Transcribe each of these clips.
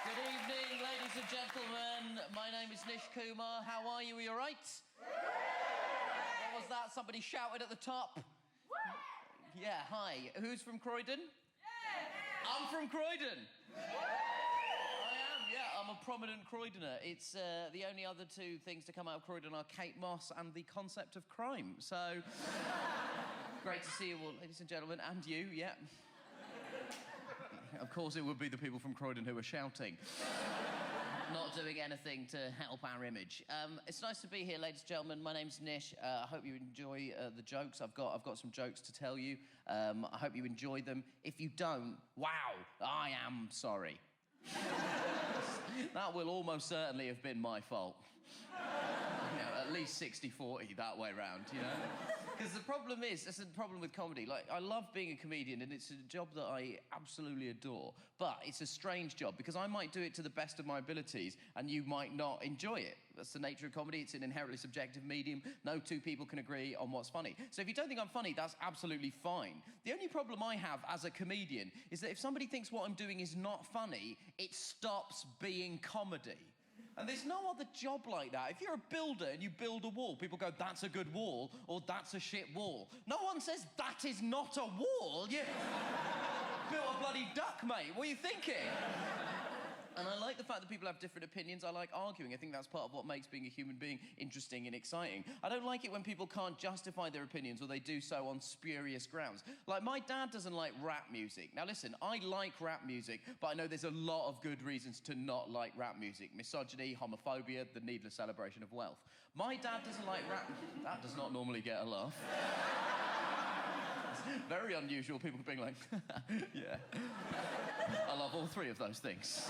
Good evening, ladies and gentlemen. My name is Nish Kumar. How are you? Are you all right? What was that? Somebody shouted at the top? Yeah, hi. Who's from Croydon? I'm from Croydon. I'm a prominent Croydoner. It's the only other two things to come out of Croydon are Kate Moss and the concept of crime. So, great to see you all, ladies and gentlemen, and you, yeah. Of course, it would be the people from Croydon who are shouting, not doing anything to help our image. It's nice to be here, ladies and gentlemen. My name's Nish. I hope you enjoy the jokes. I've got some jokes to tell you. I hope you enjoy them. If you don't, wow, I am sorry. That will almost certainly have been my fault. At least 60-40 that way round, you know? Because the problem is, that's the problem with comedy. Like, I love being a comedian, and it's a job that I absolutely adore. But it's a strange job, because I might do it to the best of my abilities, and you might not enjoy it. That's the nature of comedy. It's an inherently subjective medium. No two people can agree on what's funny. So if you don't think I'm funny, that's absolutely fine. The only problem I have as a comedian is that if somebody thinks what I'm doing is not funny, it stops being comedy. And there's no other job like that. If you're a builder and you build a wall, people go, that's a good wall, or that's a shit wall. No one says, that is not a wall. You built a bloody duck, mate. What are you thinking? And I like the fact that people have different opinions. I like arguing. I think that's part of what makes being a human being interesting and exciting. I don't like it when people can't justify their opinions or they do so on spurious grounds. Like, my dad doesn't like rap music. Now, listen, I like rap music, but I know there's a lot of good reasons to not like rap music. Misogyny, homophobia, the needless celebration of wealth. My dad doesn't like rap... That does not normally get a laugh. It's very unusual, people being like, yeah. I love all three of those things.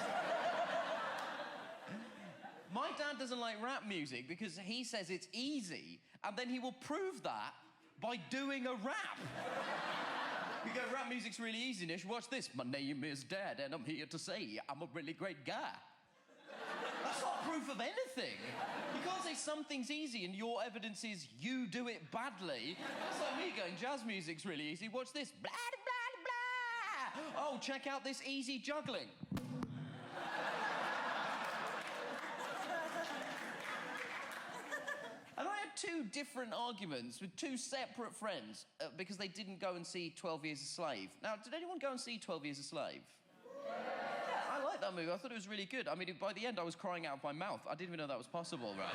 My dad doesn't like rap music because he says it's easy, and then he will prove that by doing a rap. You go, rap music's really easy, Nish. Watch this. My name is Dad, and I'm here to say I'm a really great guy. That's not proof of anything. You can't say something's easy and your evidence is you do it badly. That's like me going, jazz music's really easy. Watch this. Blah, blah, blah. Oh, check out this easy juggling. And I had two different arguments with two separate friends because they didn't go and see 12 Years a Slave. Now, did anyone go and see 12 Years a Slave? Yeah, I liked that movie. I thought it was really good. I mean, by the end, I was crying out of my mouth. I didn't even know that was possible, right?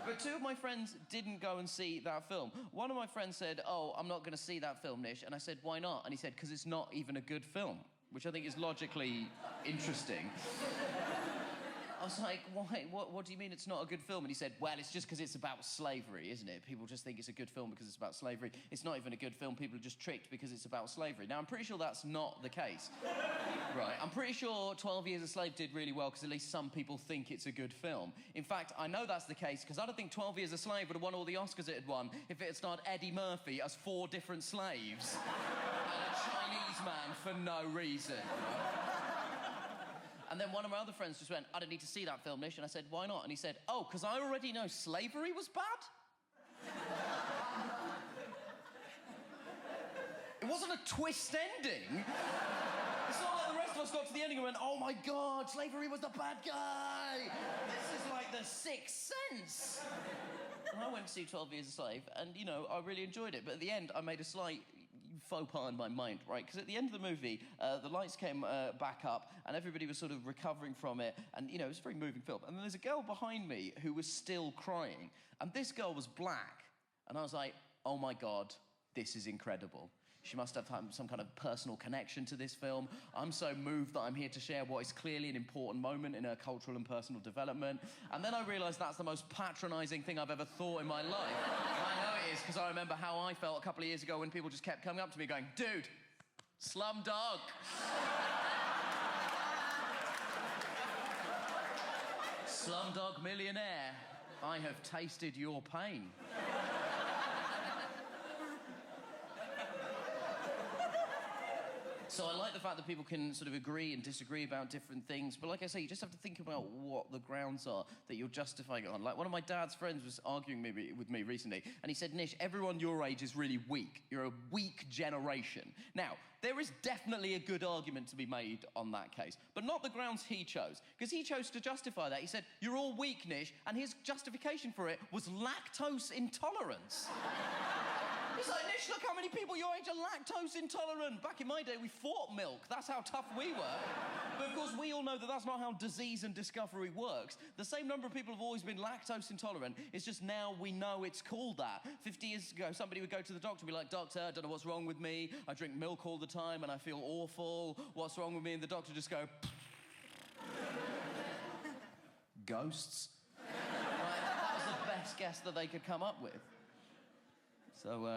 But two of my friends didn't go and see that film. One of my friends said, oh, I'm not going to see that film, Nish. And I said, why not? And he said, because it's not even a good film, which I think is logically interesting. I was like, why? What do you mean it's not a good film? And he said, well, it's just because it's about slavery, isn't it? People just think it's a good film because it's about slavery. It's not even a good film. People are just tricked because it's about slavery. Now, I'm pretty sure that's not the case. Right. I'm pretty sure 12 Years a Slave did really well because at least some people think it's a good film. In fact, I know that's the case because I don't think 12 Years a Slave would have won all the Oscars it had won if it had starred Eddie Murphy as 4 different slaves and a Chinese man for no reason. And then one of my other friends just went, I don't need to see that film, Nish. And I said, why not? And he said, oh, because I already know slavery was bad? It wasn't a twist ending. It's not like the rest of us got to the ending and went, oh my God, slavery was the bad guy. This is like the Sixth Sense. And I went to see 12 Years a Slave, and, you know, I really enjoyed it. But at the end, I made a slight faux pas in my mind, right? Because at the end of the movie, the lights came back up, and everybody was sort of recovering from it, and, you know, it was a very moving film. And then there's a girl behind me who was still crying, and this girl was black. And I was like, oh my God, this is incredible. She must have had some kind of personal connection to this film. I'm so moved that I'm here to share what is clearly an important moment in her cultural and personal development. And then I realised that's the most patronising thing I've ever thought in my life. And I know it is, because I remember how I felt a couple of years ago when people just kept coming up to me going, dude, Slumdog. Slumdog Millionaire, I have tasted your pain. So I like the fact that people can sort of agree and disagree about different things, but like I say, you just have to think about what the grounds are that you're justifying it on. Like, one of my dad's friends was arguing with me recently, and he said, Nish, everyone your age is really weak. You're a weak generation. Now, there is definitely a good argument to be made on that case, but not the grounds he chose, because he chose to justify that. He said, you're all weak, Nish, and his justification for it was lactose intolerance. It's like, Nish, look how many people your age are lactose intolerant. Back in my day, we fought milk. That's how tough we were. But of course, we all know that that's not how disease and discovery works. The same number of people have always been lactose intolerant. It's just now we know it's called that. 50 years ago, somebody would go to the doctor and be like, doctor, I don't know what's wrong with me. I drink milk all the time and I feel awful. What's wrong with me? And the doctor just go, ghosts. Right? That was the best guess that they could come up with. So,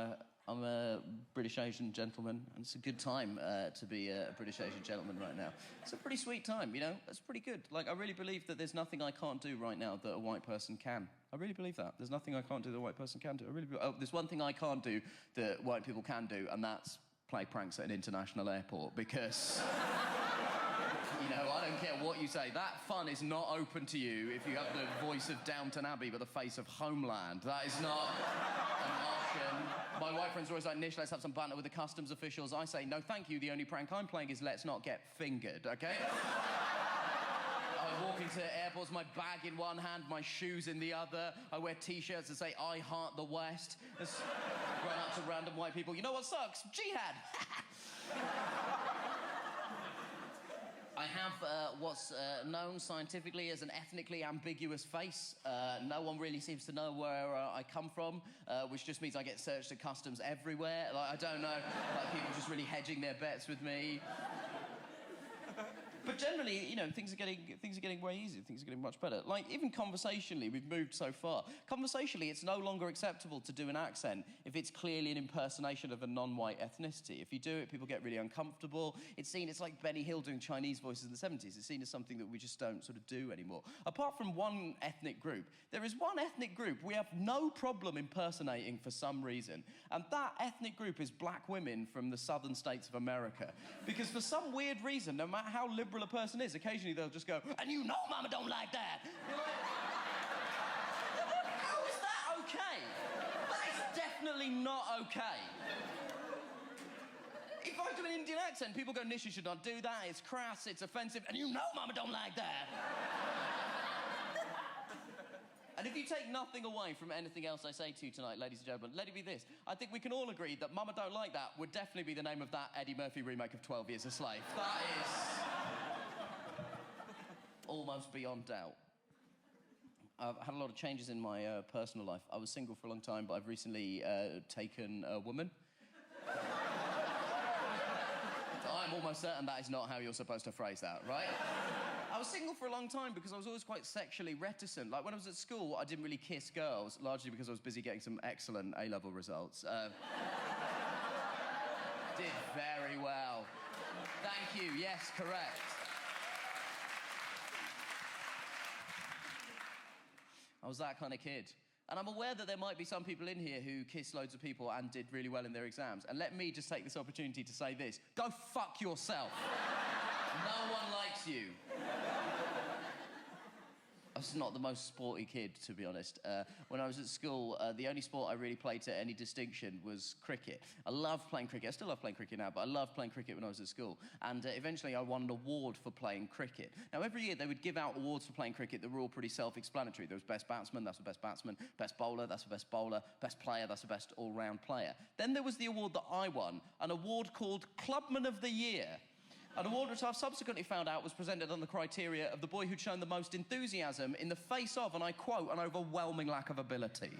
I'm a British Asian gentleman, and it's a good time to be a British Asian gentleman right now. It's a pretty sweet time, you know? It's pretty good. Like, I really believe that there's nothing I can't do right now that a white person can. I really believe that. There's nothing I can't do that a white person can do. There's one thing I can't do that white people can do, and that's play pranks at an international airport, because... You know, I don't care what you say. That fun is not open to you if you have the voice of Downton Abbey but the face of Homeland. That is not an option. My white friends are always like, Nish, let's have some banter with the customs officials. I say, no, thank you. The only prank I'm playing is let's not get fingered, OK? I walk into airports, my bag in one hand, my shoes in the other. I wear T-shirts that say, I heart the West. Just run up to random white people. You know what sucks? Jihad. I have what's known scientifically as an ethnically ambiguous face. No one really seems to know where I come from, which just means I get searched at customs everywhere. Like, I don't know, like, people just really hedging their bets with me. But generally, you know, things are getting way easier. Things are getting much better. Like, even conversationally, we've moved so far. Conversationally, it's no longer acceptable to do an accent if it's clearly an impersonation of a non-white ethnicity. If you do it, people get really uncomfortable. It's like Benny Hill doing Chinese voices in the 70s. It's seen as something that we just don't sort of do anymore. Apart from one ethnic group, there is one ethnic group we have no problem impersonating for some reason. And that ethnic group is black women from the southern states of America. Because for some weird reason, no matter how liberal a person is, occasionally they'll just go, and you know mama don't like that. You're like, how is that okay? That is definitely not okay. If I do an Indian accent, people go, Nish, you should not do that, it's crass, it's offensive, and you know mama don't like that. And if you take nothing away from anything else I say to you tonight, ladies and gentlemen, let it be this. I think we can all agree that Mama Don't Like That would definitely be the name of that Eddie Murphy remake of 12 Years a Slave. That is... almost beyond doubt. I've had a lot of changes in my personal life. I was single for a long time, but I've recently taken a woman. I'm almost certain that is not how you're supposed to phrase that, right? I was single for a long time because I was always quite sexually reticent. Like, when I was at school, I didn't really kiss girls, largely because I was busy getting some excellent A-level results. Did very well. Thank you, yes, correct. I was that kind of kid. And I'm aware that there might be some people in here who kissed loads of people and did really well in their exams. And let me just take this opportunity to say this. Go fuck yourself. No one likes you. I was not the most sporty kid, to be honest. When I was at school, the only sport I really played to any distinction was cricket. I loved playing cricket. I still love playing cricket now, but I loved playing cricket when I was at school. And eventually I won an award for playing cricket. Now, every year they would give out awards for playing cricket that were all pretty self-explanatory. There was best batsman, that's the best batsman. Best bowler, that's the best bowler. Best player, that's the best all-round player. Then there was the award that I won, an award called Clubman of the Year. An award which I've subsequently found out was presented on the criteria of the boy who'd shown the most enthusiasm in the face of, and I quote, an overwhelming lack of ability.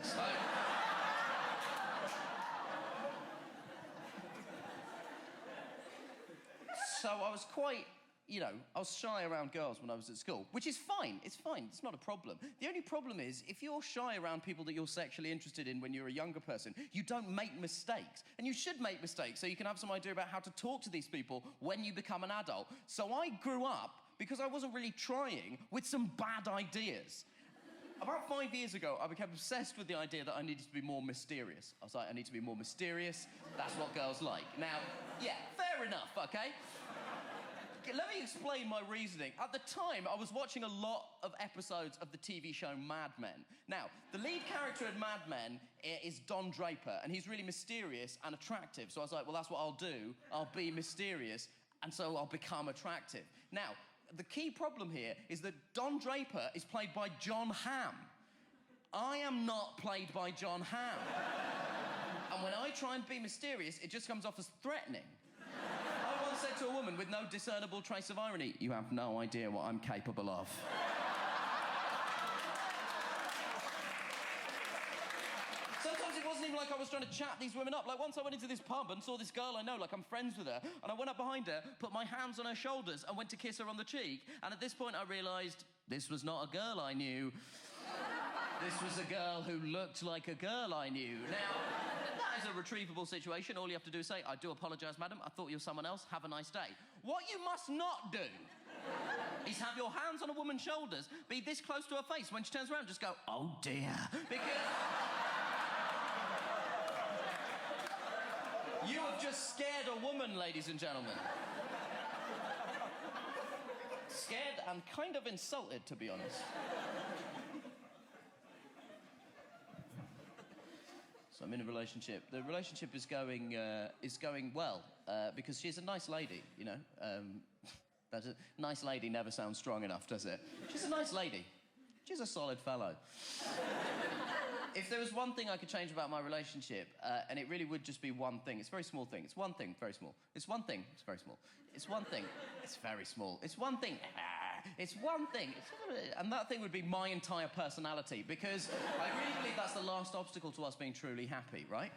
So I was quite, you know, I was shy around girls when I was at school, which is fine. It's fine. It's not a problem. The only problem is, if you're shy around people that you're sexually interested in when you're a younger person, you don't make mistakes. And you should make mistakes so you can have some idea about how to talk to these people when you become an adult. So I grew up, because I wasn't really trying, with some bad ideas. About 5 years ago, I became obsessed with the idea that I needed to be more mysterious. I was like, I need to be more mysterious. That's what girls like. Now, yeah, fair enough, okay? let me explain my reasoning. At the time, I was watching a lot of episodes of the TV show Mad Men. Now, the lead character in Mad Men is Don Draper, and he's really mysterious and attractive. So I was like, well, that's what I'll do. I'll be mysterious, and so I'll become attractive. Now, the key problem here is that Don Draper is played by John Hamm. I am not played by John Hamm. And when I try and be mysterious, it just comes off as threatening. I once said to a woman with no discernible trace of irony, "You have no idea what I'm capable of." Sometimes it wasn't even like I was trying to chat these women up. Like once I went into this pub and saw this girl I know, like I'm friends with her, and I went up behind her, put my hands on her shoulders and went to kiss her on the cheek, and at this point I realised this was not a girl I knew. This was a girl who looked like a girl I knew. Now, that is a retrievable situation. All you have to do is say, "I do apologise, madam. I thought you were someone else. Have a nice day." What you must not do is have your hands on a woman's shoulders, be this close to her face. When she turns around, just go, "Oh, dear." Because you have just scared a woman, ladies and gentlemen. Scared and kind of insulted, to be honest. So I'm in a relationship. The relationship is going well because she's a nice lady, you know. That's a nice lady never sounds strong enough, does it? She's a nice lady. She's a solid fellow. If there was one thing I could change about my relationship, and it really would just be one thing. It's a very small thing. It's one thing, very small. It's one thing. It's very small. It's one thing. It's very small. It's one thing. It's one thing. And that thing would be my entire personality, because I really believe that's the last obstacle to us being truly happy, right?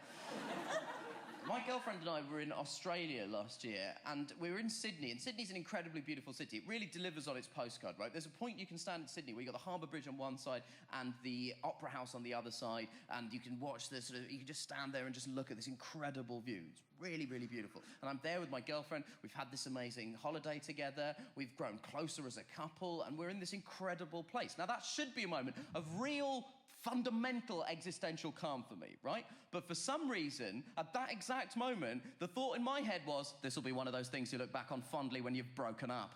My girlfriend and I were in Australia last year, and we were in Sydney, and Sydney's an incredibly beautiful city. It really delivers on its postcard, right? There's a point you can stand in Sydney where you've got the Harbour Bridge on one side and the Opera House on the other side, and you can watch this you can just stand there and just look at this incredible view. It's really, really beautiful. And I'm there with my girlfriend. We've had this amazing holiday together. We've grown closer as a couple, and we're in this incredible place. Now, that should be a moment of real fundamental existential calm for me, right? But for some reason, at that exact moment, the thought in my head was, this will be one of those things you look back on fondly when you've broken up.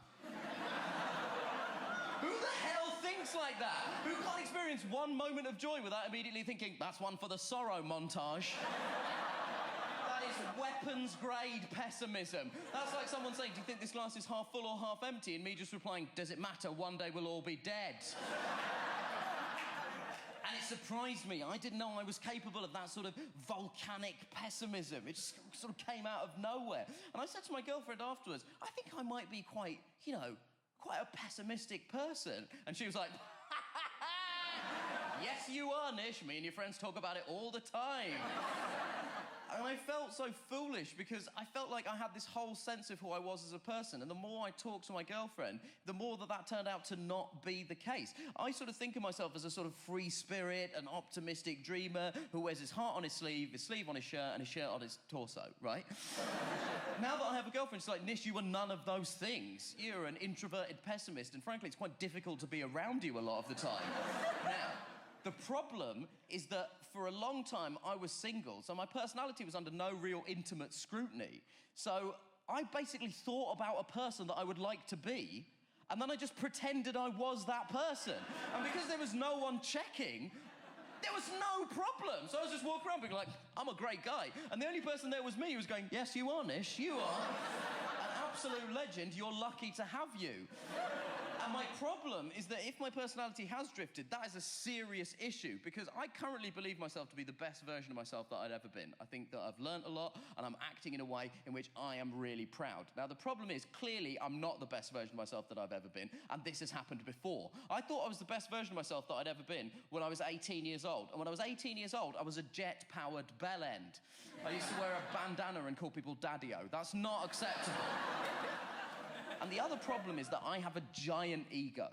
Who the hell thinks like that? Who can't experience one moment of joy without immediately thinking, that's one for the sorrow montage? That is weapons-grade pessimism. That's like someone saying, do you think this glass is half full or half empty? And me just replying, does it matter? One day we'll all be dead. And it surprised me. I didn't know I was capable of that sort of volcanic pessimism. It just sort of came out of nowhere. And I said to my girlfriend afterwards, I think I might be quite a pessimistic person. And she was like, yes, you are, Nish. Me and your friends talk about it all the time. And I felt so foolish because I felt like I had this whole sense of who I was as a person. And the more I talked to my girlfriend, the more that turned out to not be the case. I sort of think of myself as a sort of free spirit, an optimistic dreamer who wears his heart on his sleeve on his shirt, and his shirt on his torso, right? Now that I have a girlfriend, she's like, Nish, you are none of those things. You're an introverted pessimist, and frankly, it's quite difficult to be around you a lot of the time. Now, the problem is that for a long time, I was single, so my personality was under no real intimate scrutiny. So I basically thought about a person that I would like to be, and then I just pretended I was that person. And because there was no one checking, there was no problem. So I was just walking around being like, I'm a great guy. And the only person there was me who was going, yes, you are, Nish, you are. An absolute legend, you're lucky to have you. And my problem is that if my personality has drifted, that is a serious issue, because I currently believe myself to be the best version of myself that I'd ever been. I think that I've learnt a lot, and I'm acting in a way in which I am really proud. Now, the problem is, clearly, I'm not the best version of myself that I've ever been, and this has happened before. I thought I was the best version of myself that I'd ever been when I was 18 years old. And when I was 18 years old, I was a jet-powered bell end. I used to wear a bandana and call people daddy-o. That's not acceptable. And the other problem is that I have a giant ego.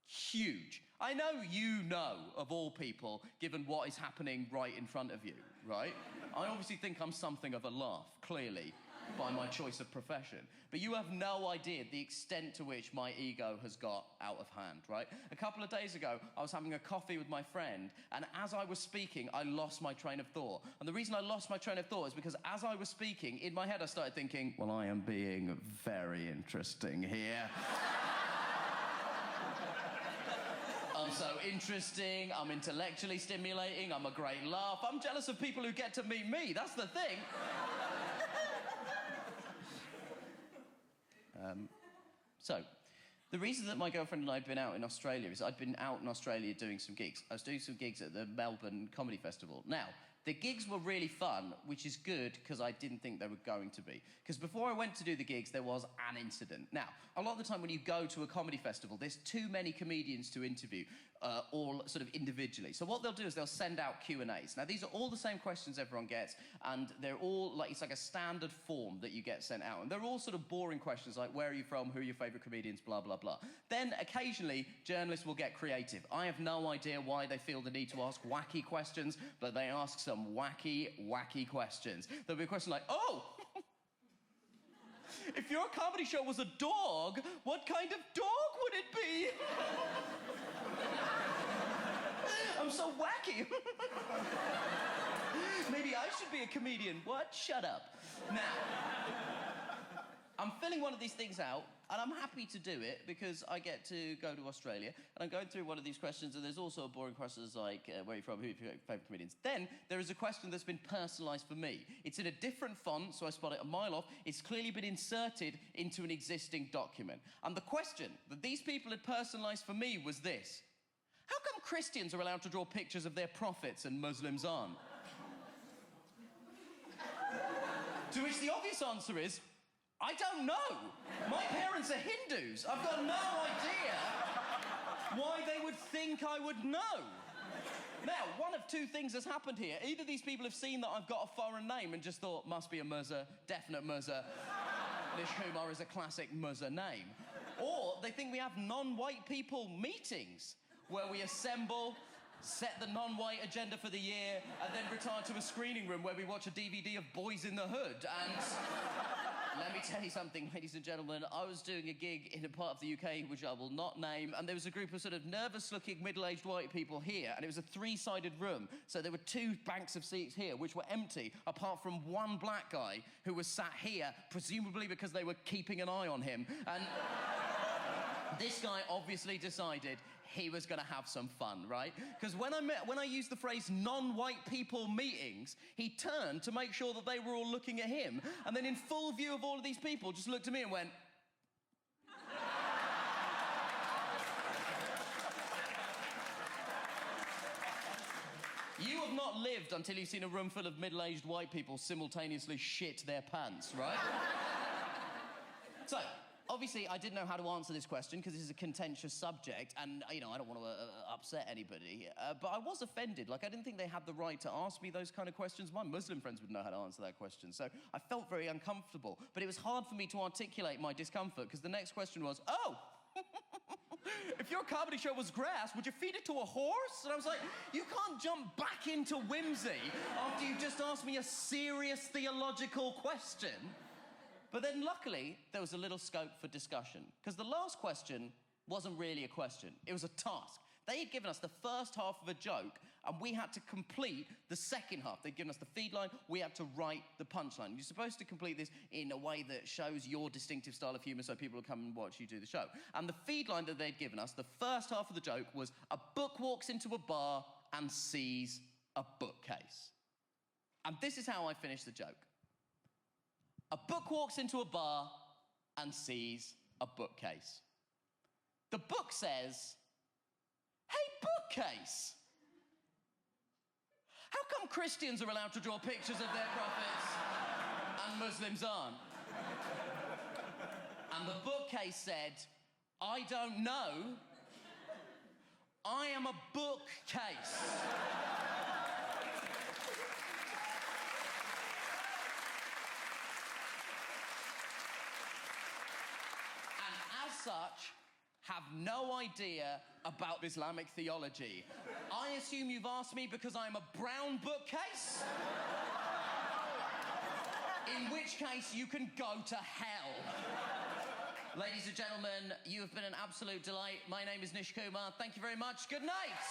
Huge. I know you know, of all people, given what is happening right in front of you, right? I obviously think I'm something of a laugh, clearly. by my choice of profession. But you have no idea the extent to which my ego has got out of hand, right? A couple of days ago, I was having a coffee with my friend, and as I was speaking, I lost my train of thought. And the reason I lost my train of thought is because as I was speaking, in my head I started thinking, well, I am being very interesting here. I'm so interesting, I'm intellectually stimulating, I'm a great laugh. I'm jealous of people who get to meet me, that's the thing. So, the reason that my girlfriend and I have been out in Australia is I'd been out in Australia doing some gigs. I was doing some gigs at the Melbourne Comedy Festival. Now, the gigs were really fun, which is good because I didn't think they were going to be. Because before I went to do the gigs, there was an incident. Now, a lot of the time when you go to a comedy festival, there's too many comedians to interview, all sort of individually. So what they'll do is they'll send out Q&As. Now, these are all the same questions everyone gets, and they're all like, it's like a standard form that you get sent out. And they're all sort of boring questions like, where are you from, who are your favourite comedians, blah, blah, blah. Then, occasionally, journalists will get creative. I have no idea why they feel the need to ask wacky questions, but they ask some wacky questions. There'll be a question like, oh, if your comedy show was a dog, what kind of dog would it be? I'm so wacky. Maybe I should be a comedian. What? Shut up. Now, I'm filling one of these things out, and I'm happy to do it because I get to go to Australia, and I'm going through one of these questions, and there's also boring questions like, where are you from, who are your favourite comedians? Then, there is a question that's been personalised for me. It's in a different font, so I spot it a mile off. It's clearly been inserted into an existing document. And the question that these people had personalised for me was this. How come Christians are allowed to draw pictures of their prophets and Muslims aren't? To which the obvious answer is, I don't know. My parents are Hindus. I've got no idea why they would think I would know. Now, one of two things has happened here. Either these people have seen that I've got a foreign name and just thought, must be a Muzza, definite Muzza. Nish Kumar is a classic Muzza name. Or they think we have non-white people meetings where we assemble, set the non-white agenda for the year, and then retire to a screening room where we watch a DVD of Boys in the Hood. And let me tell you something, ladies and gentlemen. I was doing a gig in a part of the UK which I will not name, and there was a group of sort of nervous-looking middle-aged white people here, and it was a three-sided room. So there were two banks of seats here which were empty, apart from one black guy who was sat here, presumably because they were keeping an eye on him. And this guy obviously decided he was going to have some fun, right? Because when I used the phrase non-white people meetings, he turned to make sure that they were all looking at him, and then in full view of all of these people, just looked at me and went... You have not lived until you've seen a room full of middle-aged white people simultaneously shit their pants, right? So... obviously, I didn't know how to answer this question because this is a contentious subject and, you know, I don't want to upset anybody. But I was offended. Like, I didn't think they had the right to ask me those kind of questions. My Muslim friends would know how to answer that question. So I felt very uncomfortable. But it was hard for me to articulate my discomfort because the next question was, oh, if your comedy show was grass, would you feed it to a horse? And I was like, you can't jump back into whimsy after you've just asked me a serious theological question. But then, luckily, there was a little scope for discussion, because the last question wasn't really a question. It was a task. They had given us the first half of a joke, and we had to complete the second half. They'd given us the feed line, we had to write the punchline. You're supposed to complete this in a way that shows your distinctive style of humour so people will come and watch you do the show. And the feed line that they'd given us, the first half of the joke, was a book walks into a bar and sees a bookcase. And this is how I finished the joke. A book walks into a bar and sees a bookcase. The book says, hey, bookcase! How come Christians are allowed to draw pictures of their prophets and Muslims aren't? And the bookcase said, I don't know. I am a bookcase. Such, have no idea about Islamic theology. I assume you've asked me because I'm a brown bookcase? In which case, you can go to hell. Ladies and gentlemen, you have been an absolute delight. My name is Nish Kumar. Thank you very much. Good night.